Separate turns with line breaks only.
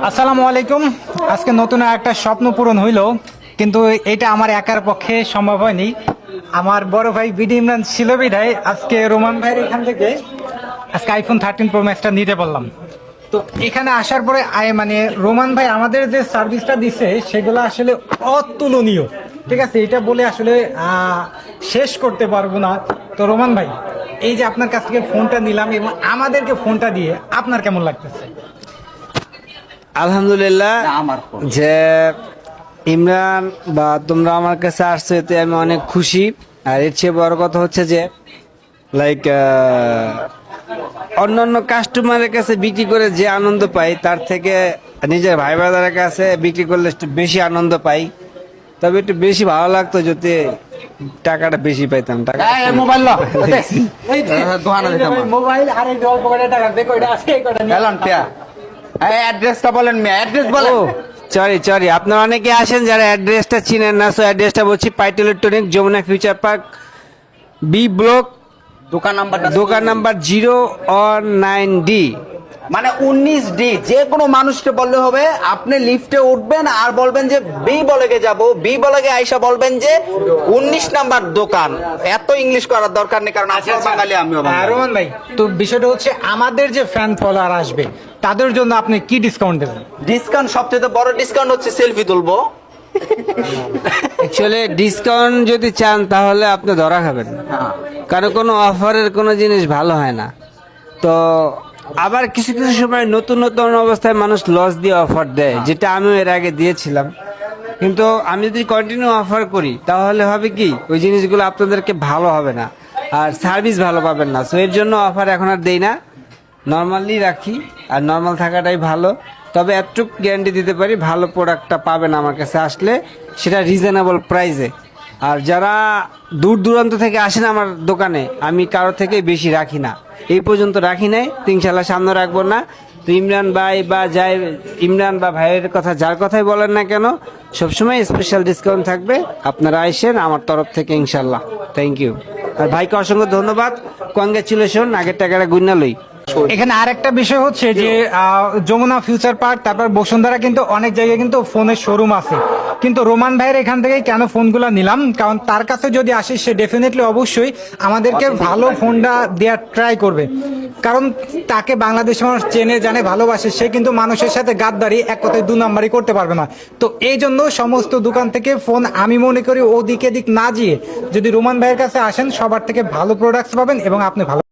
আসসালামু আলাইকুম। আজকে নতুন একটা স্বপ্ন পূরণ হইলো, কিন্তু এটা আমার একার পক্ষে সম্ভব হয়নি। আমার বড় ভাই বিডি ইমরান ছিল বিধায় আজকে রোমান ভাইয়ের এখান থেকে আজকে আইফোন 13 প্রো ম্যাক্সটা নিতে বললাম। তো এখানে আসার পরে মানে রোমান ভাই আমাদের যে সার্ভিসটা দিচ্ছে সেগুলো আসলে অতুলনীয়। ঠিক আছে, এটা বলে আসলে শেষ করতে পারবো না। তো রোমান ভাই, এই যে আপনার কাছ থেকে ফোনটা নিলাম এবং আমাদেরকে ফোনটা দিয়ে আপনার কেমন লাগতেছে?
আলহামদুলিল্লাহ, যে ইমরান বা তোমরা আমার কাছে আসছো এতে আমি অনেক খুশি। আর এর চেয়ে বড় কথা হচ্ছে যে লাইক অন্যান্য কাস্টমারের কাছে বিক্রি করে যে আনন্দ পাই তার থেকে নিজের ভাই বাজারের কাছে বিক্রি করলে একটু বেশি আনন্দ পাই। তবে একটু বেশি ভালো লাগতো যদি টাকাটা বেশি পাইতাম। সরি, আপনারা অনেকে আসেন যারা অ্যাড্রেসটা চিনেন না। সো অ্যাড্রেসটা বলছি, পাইট electronic, Jamuna future park, B block, দোকান নাম্বার 019D,
মানে 19D। যে কোনো মানুষকে বললে হবে আপনি লিফটে উঠবেন আর বলবেন যে বি ব্লকে যাব, বি ব্লকে আইসা বলবেন যে 19 নাম্বার দোকান। এত ইংলিশ করার দরকার নেই, কারণ আপনার বাঙালি, আমিও বাঙালি।
রোমান ভাই, তো বিষয়টা হচ্ছে আমাদের যে ফ্যান ফলোয়ার আসবে তাদের জন্য আপনি কি ডিসকাউন্ট দেবেন?
ডিসকাউন্ট, সবচেয়ে বড় ডিসকাউন্ট হচ্ছে সেলফি তুলবো।
অ্যাকচুয়ালি ডিসকাউন্ট যদি চান তাহলে আপনি ধরা খাবেন, কারণ কোনো অফারের কোনো জিনিস ভালো হয় না। তো আবার কিছু কিছু সময় নতুন নতুন অবস্থায় মানুষ লস দিয়ে অফার দেয়, যেটা আমিও এর আগে দিয়েছিলাম। কিন্তু আমি যদি কন্টিনিউ অফার করি তাহলে হবে কি, ওই জিনিসগুলো আপনাদেরকে ভালো হবে না আর সার্ভিস ভালো পাবেন না। সো এর জন্য অফার এখন আর দেই না, নর্মালি রাখি। আর নর্মাল থাকাটাই ভালো। তবে এতটুকু গ্যারান্টি দিতে পারি, ভালো প্রোডাক্টটা পাবেন আমার কাছে আসলে, সেটা রিজনেবল প্রাইসে। আর যারা দূর দূরান্ত থেকে আসেন আমার দোকানে, আমি কারো থেকে বেশি রাখি না, এই পর্যন্ত রাখি নাই, ইনশাল্লাহ সামনে রাখবো না। তো ইমরান ভাই বা যাই, ইমরান বা ভাইয়ের কথা যার কথাই বলেন না কেন, সবসময় স্পেশাল ডিসকাউন্ট থাকবে। আপনারা আইসেন আমার তরফ থেকে, ইনশাল্লাহ। Thank you. আর ভাইকে অসংখ্য ধন্যবাদ, কংগ্রেচুলেশন, আগের টাকাটা গুইনা লই।
এখানে আরেকটা বিষয় হচ্ছে যে যমুনা ফিউচার পার্ক, তারপর বসুন্ধরা কিন্তু অনেক জায়গায় কিন্তু ফোনের শোরুম আছে, কিন্তু রোমান ভাইয়ের এখান থেকে কেন ফোনগুলো নিলাম, কারণ তার কাছে যদি আসে সে ডেফিনেটলি অবশ্যই আমাদেরকে ভালো ফোনটা দেওয়ার ট্রাই করবে। কারণ তাকে বাংলাদেশের মানুষ চেনে জানে ভালোবাসে, সে কিন্তু মানুষের সাথে গাদ্দারি, এক কথায় 2 নাম্বারই করতে পারবে না। তো এই জন্য সমস্ত দোকান থেকে ফোন আমি মনে করি ওদিক এদিক না যেয়ে যদি রোমান ভাইয়ের কাছে আসেন, সবার থেকে ভালো প্রোডাক্টস পাবেন এবং আপনি ভালো